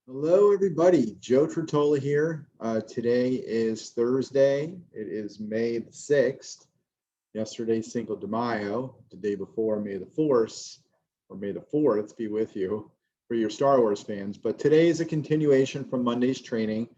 Hello, everybody. Joe Tretola here. Today is Thursday. It is May the 6th. Yesterday's Cinco de Mayo. The day before, May the 4th, or May the 4th be with you for your Star Wars fans. But today is a continuation from Monday's training.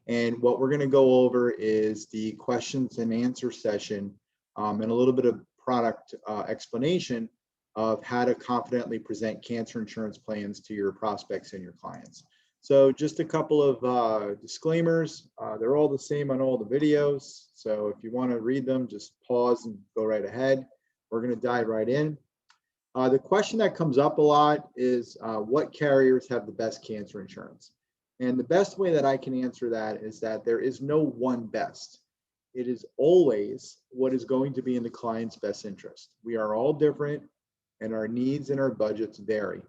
And what we're going to go over is the questions and answer session and a little bit of product explanation of how to confidently present cancer insurance plans to your prospects and your clients. So just a couple of disclaimers. They're all the same on all the videos. So if you want to read them, just pause and go right ahead. We're going to dive right in. The question that comes up a lot is what carriers have the best cancer insurance? And the best way that I can answer that is that there is no one best. It is always what is going to be in the client's best interest. We are all different and our needs and our budgets vary.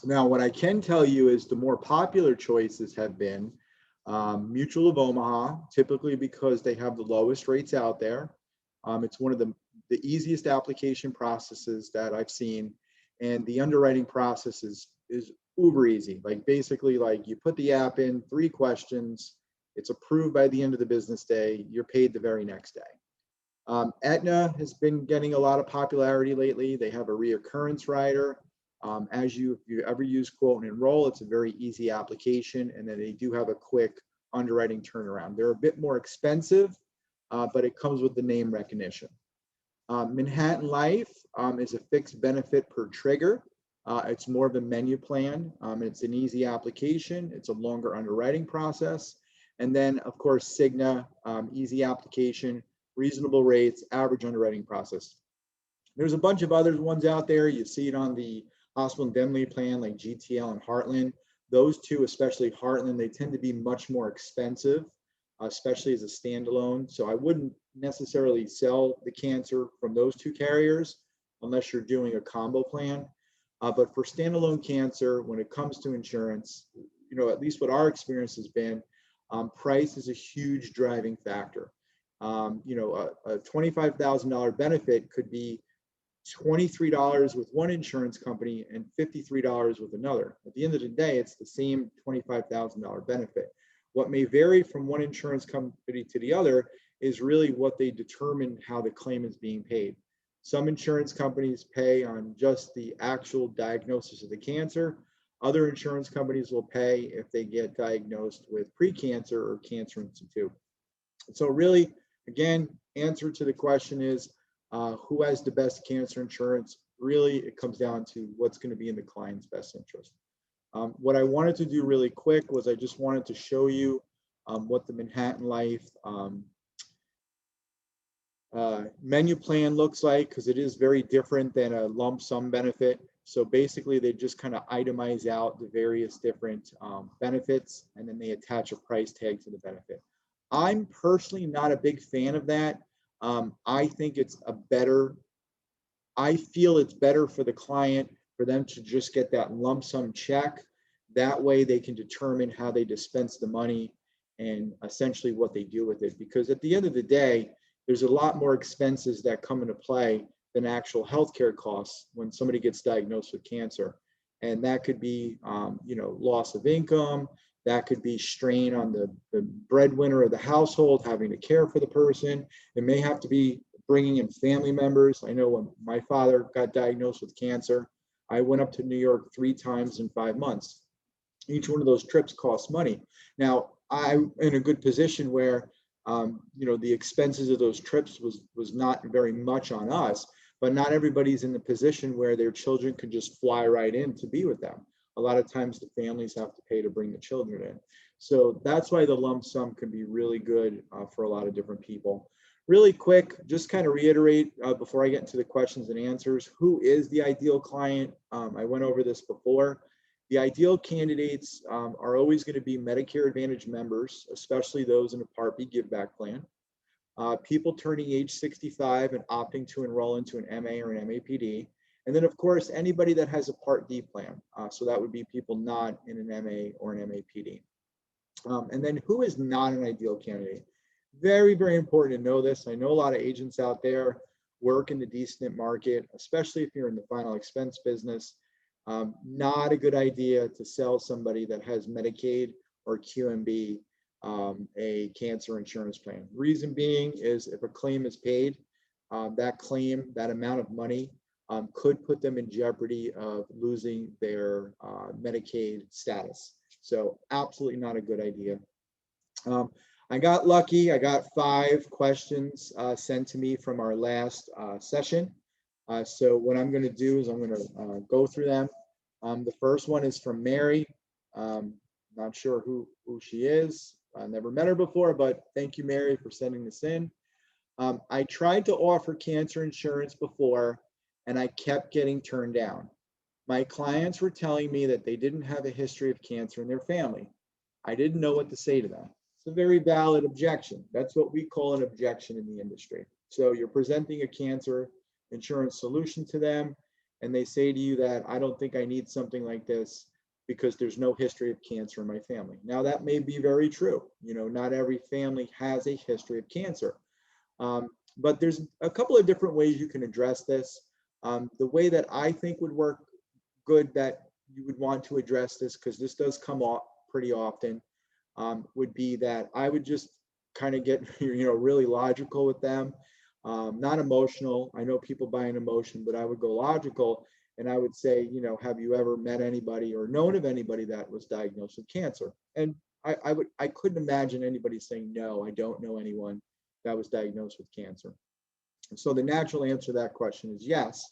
Now, what I can tell you is the more popular choices have been Mutual of Omaha, typically because they have the lowest rates out there. It's one of the easiest application processes that I've seen. And the underwriting process is uber easy. Like basically, like you put the app in, 3 questions, it's approved by the end of the business day, you're paid the very next day. Aetna has been getting a lot of popularity lately. They have a reoccurrence rider. If you ever use Quote and Enroll, it's a very easy application, and then they do have a quick underwriting turnaround. They're a bit more expensive, but it comes with the name recognition. Manhattan Life is a fixed benefit per trigger. It's more of a menu plan. It's an easy application. It's a longer underwriting process. And then, of course, Cigna, easy application, reasonable rates, average underwriting process. There's a bunch of other ones out there. You see it on the hospital indemnity plan like GTL and Heartland. Those two, especially Heartland, they tend to be much more expensive, especially as a standalone. So I wouldn't necessarily sell the cancer from those 2 carriers unless you're doing a combo plan. But for standalone cancer, when it comes to insurance, at least what our experience has been, price is a huge driving factor. A $25,000 benefit could be $23 with one insurance company and $53 with another. At the end of the day, it's the same $25,000 benefit. What may vary from one insurance company to the other is really what they determine how the claim is being paid. Some insurance companies pay on just the actual diagnosis of the cancer. Other insurance companies will pay if they get diagnosed with pre-cancer or cancer in situ. So really, again, answer to the question is, who has the best cancer insurance? Really, it comes down to what's going to be in the client's best interest. What I wanted to do really quick was I just wanted to show you what the Manhattan Life menu plan looks like, because it is very different than a lump sum benefit. So basically, they just kind of itemize out the various different benefits, and then they attach a price tag to the benefit. I'm personally not a big fan of that. I think I feel it's better for the client for them to just get that lump sum check. That way they can determine how they dispense the money and essentially what they do with it. Because at the end of the day, there's a lot more expenses that come into play than actual healthcare costs when somebody gets diagnosed with cancer. And that could be, loss of income. That could be strain on the breadwinner of the household, having to care for the person. It may have to be bringing in family members. I know when my father got diagnosed with cancer, I went up to New York 3 times in 5 months. Each one of those trips costs money. Now, I'm in a good position where, the expenses of those trips was not very much on us, but not everybody's in the position where their children could just fly right in to be with them. A lot of times the families have to pay to bring the children in. So that's why the lump sum can be really good for a lot of different people. Really quick, just kind of reiterate before I get into the questions and answers, who is the ideal client? I went over this before. The ideal candidates are always going to be Medicare Advantage members, especially those in a Part B give back plan. People turning age 65 and opting to enroll into an MA or an MAPD. And then, of course, anybody that has a Part D plan. So that would be people not in an MA or an MAPD. And then who is not an ideal candidate? Very, very important to know this. I know a lot of agents out there work in the D-SNP market, especially if you're in the final expense business. Not a good idea to sell somebody that has Medicaid or QMB a cancer insurance plan. Reason being is if a claim is paid, that claim, that amount of money could put them in jeopardy of losing their Medicaid status. So absolutely not a good idea. I got lucky. I got 5 questions sent to me from our last session. So what I'm going to do is I'm going to go through them. The first one is from Mary. Not sure who she is. I never met her before, but thank you, Mary, for sending this in. I tried to offer cancer insurance before, and I kept getting turned down. My clients were telling me that they didn't have a history of cancer in their family. I didn't know what to say to them. It's a very valid objection. That's what we call an objection in the industry. So you're presenting a cancer insurance solution to them, and they say to you that I don't think I need something like this because there's no history of cancer in my family. Now that may be very true. You know, not every family has a history of cancer. But there's a couple of different ways you can address this. The way that I think would work good that you would want to address this, because this does come up pretty often, would be that I would just kind of get, really logical with them, not emotional. I know people buy an emotion, but I would go logical, and I would say, have you ever met anybody or known of anybody that was diagnosed with cancer? And I couldn't imagine anybody saying, no, I don't know anyone that was diagnosed with cancer. And so the natural answer to that question is yes.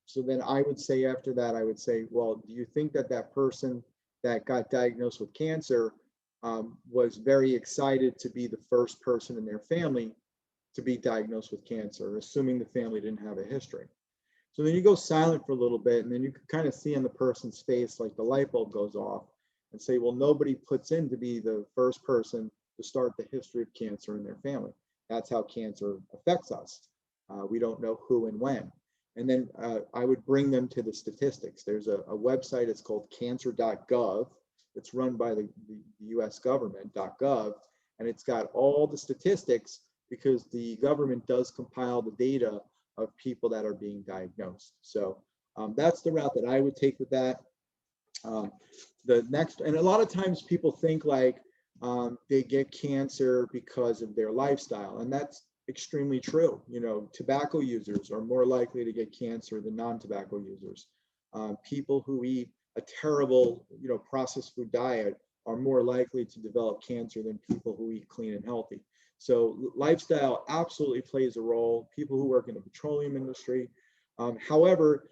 So then I would say after that, I would say, well, do you think that that person that got diagnosed with cancer was very excited to be the first person in their family to be diagnosed with cancer, assuming the family didn't have a history? So then you go silent for a little bit, and then you can kind of see on the person's face, like the light bulb goes off, and say, well, nobody puts in to be the first person to start the history of cancer in their family. That's how cancer affects us. We don't know who and when. And then I would bring them to the statistics. There's a website, it's called cancer.gov. It's run by the US government, .gov, and it's got all the statistics because the government does compile the data of people that are being diagnosed. So that's the route that I would take with that. The next, and a lot of times people think like they get cancer because of their lifestyle, and that's extremely true. Tobacco users are more likely to get cancer than non-tobacco users. People who eat a terrible, processed food diet are more likely to develop cancer than people who eat clean and healthy. So lifestyle absolutely plays a role. People who work in the petroleum industry. However,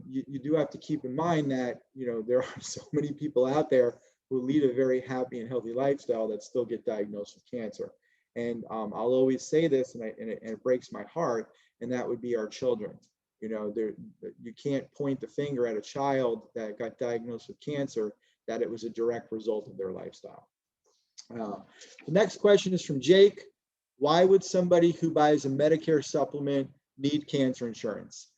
you do have to keep in mind that, there are so many people out there who lead a very happy and healthy lifestyle that still get diagnosed with cancer. And I'll always say this, and it breaks my heart, and that would be our children. You can't point the finger at a child that got diagnosed with cancer that it was a direct result of their lifestyle. The next question is from Jake. Why would somebody who buys a Medicare supplement need cancer insurance?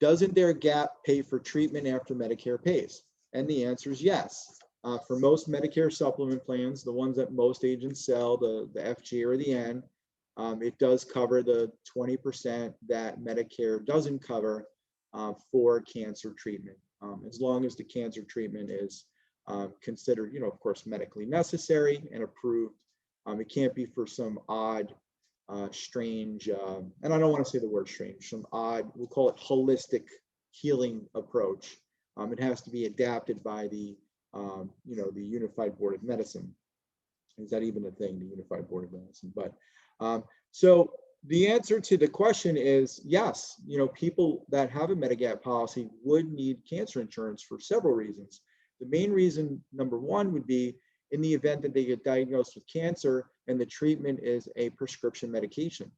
Doesn't their gap pay for treatment after Medicare pays? And the answer is yes. For most Medicare supplement plans, the ones that most agents sell, the FG or the N, it does cover the 20% that Medicare doesn't cover for cancer treatment, as long as the cancer treatment is considered, of course, medically necessary and approved. It can't be for some odd, strange, and I don't want to say the word strange, some odd, we'll call it holistic healing approach. It has to be adapted by the Unified Board of Medicine. Is that even a thing, the Unified Board of Medicine? But so the answer to the question is yes. People that have a Medigap policy would need cancer insurance for several reasons. The main reason, number one, would be in the event that they get diagnosed with cancer and the treatment is a prescription medication.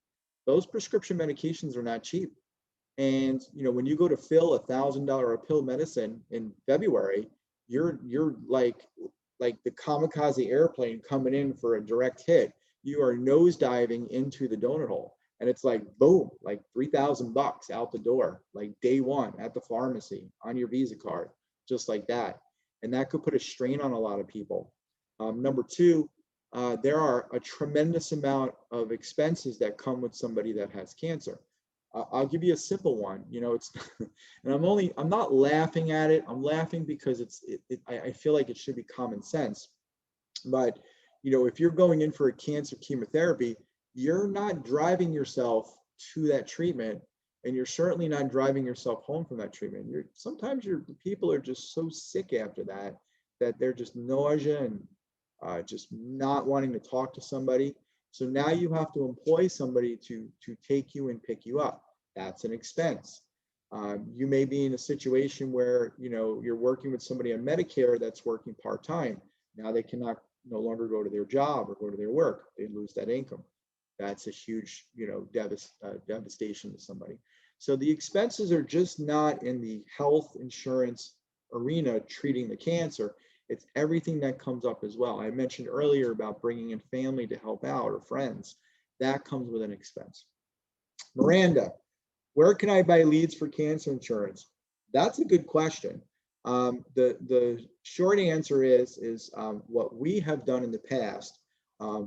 Those prescription medications are not cheap. And when you go to fill $1,000 a pill medicine in February, you're like the kamikaze airplane coming in for a direct hit. You are nosediving into the donut hole, and it's like boom, like $3,000 out the door, like day one at the pharmacy on your Visa card, just like that. And that could put a strain on a lot of people. Number two, there are a tremendous amount of expenses that come with somebody that has cancer. I'll give you a simple one. You know, it's, and I'm not laughing at it. I'm laughing because I feel like it should be common sense. But, you know, if you're going in for a cancer chemotherapy, you're not driving yourself to that treatment, and you're certainly not driving yourself home from that treatment. Sometimes people are just so sick after that they're just nausea and just not wanting to talk to somebody. So now you have to employ somebody to take you and pick you up. That's an expense. You may be in a situation where, you know, you're working with somebody on Medicare that's working part-time. Now they cannot no longer go to their job or go to their work. They lose that income. That's a huge, you know, devastation to somebody. So the expenses are just not in the health insurance arena treating the cancer. It's everything that comes up as well. I mentioned earlier about bringing in family to help out or friends. That comes with an expense. Miranda, where can I buy leads for cancer insurance? That's a good question. The short answer is what we have done in the past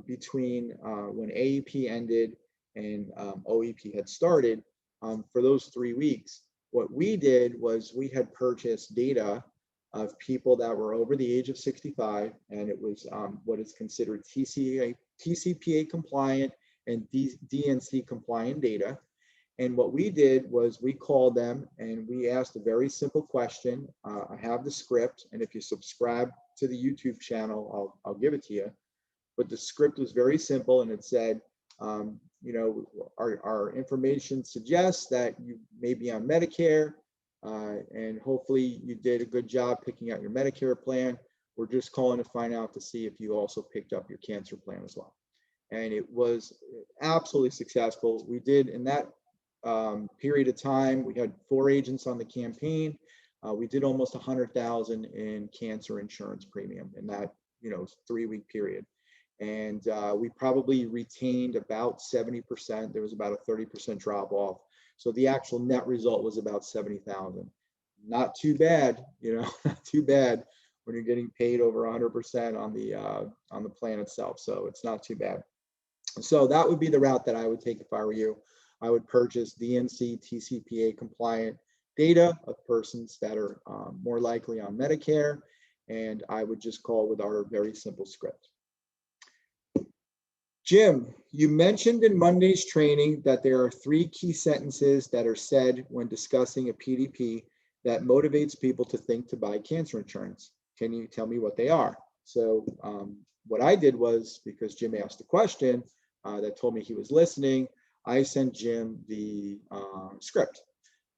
between when AEP ended and OEP had started for those 3 weeks. What we did was we had purchased data of people that were over the age of 65, and it was what is considered TCPA compliant and DNC compliant data. And what we did was we called them and we asked a very simple question. I have the script, and if you subscribe to the YouTube channel, I'll give it to you. But the script was very simple, and it said, you know, our information suggests that you may be on Medicare, and hopefully you did a good job picking out your Medicare plan. We're just calling to find out to see if you also picked up your cancer plan as well. And it was absolutely successful. We did in that period of time, we had 4 agents on the campaign. We did almost 100,000 in cancer insurance premium in that, you know, 3-week period. And we probably retained about 70%. There was about a 30% drop off. So the actual net result was about 70,000. Not too bad, you know, not too bad when you're getting paid over 100% on the plan itself. So it's not too bad. So that would be the route that I would take if I were you. I would purchase DNC TCPA compliant data of persons that are more likely on Medicare, and I would just call with our very simple script. Jim, you mentioned in Monday's training that there are 3 key sentences that are said when discussing a PDP that motivates people to think to buy cancer insurance. Can you tell me what they are? So what I did was, because Jim asked a question that told me he was listening, I sent Jim the script.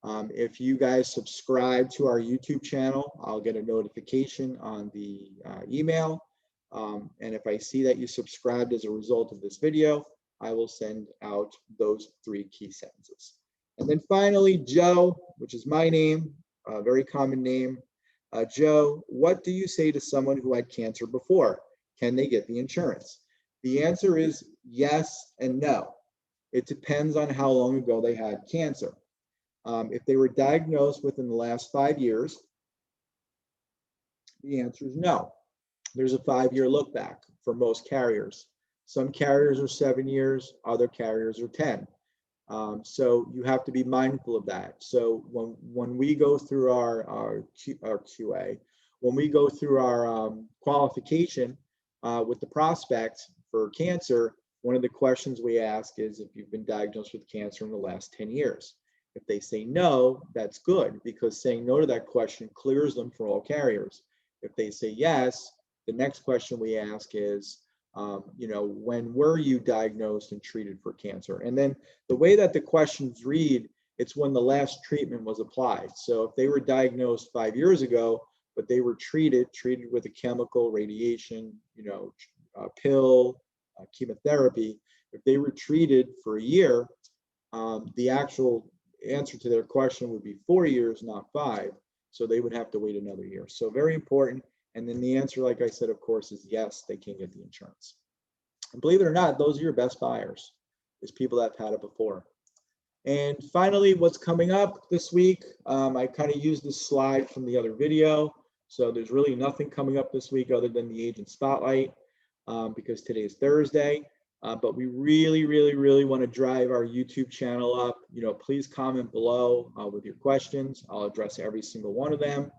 If you guys subscribe to our YouTube channel, I'll get a notification on the email. And if I see that you subscribed as a result of this video, I will send out those 3 key sentences. And then finally, Joe, which is my name, a very common name. Joe, what do you say to someone who had cancer before? Can they get the insurance? The answer is yes and no. It depends on how long ago they had cancer. If they were diagnosed within the last 5 years, the answer is no. There's a 5-year look back for most carriers. Some carriers are 7 years, other carriers are 10. So you have to be mindful of that. So when we go through our QA, when we go through our qualification with the prospect for cancer, one of the questions we ask is if you've been diagnosed with cancer in the last 10 years. If they say no, that's good, because saying no to that question clears them for all carriers. If they say yes, the next question we ask is, you know, when were you diagnosed and treated for cancer? And then the way that the questions read, it's when the last treatment was applied. So if they were diagnosed 5 years ago, but they were treated with a chemical, radiation, you know, pill, chemotherapy, if they were treated for a year, the actual answer to their question would be 4 years, not 5. So they would have to wait another year. So very important. And then the answer, like I said, of course, is yes, they can get the insurance. And believe it or not, those are your best buyers, is people that have had it before. And finally, what's coming up this week, I kind of used this slide from the other video. So there's really nothing coming up this week other than the agent spotlight, because today is Thursday. But we really, really, really want to drive our YouTube channel up. Please comment below with your questions. I'll address every single one of them.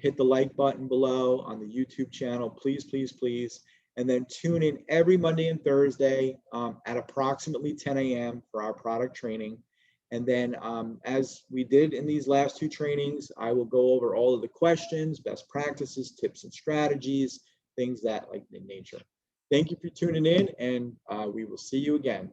Hit the like button below on the YouTube channel, please, please, please. And then tune in every Monday and Thursday at approximately 10 a.m. for our product training. And then as we did in these last two trainings, I will go over all of the questions, best practices, tips and strategies, things that like in nature. Thank you for tuning in, and we will see you again.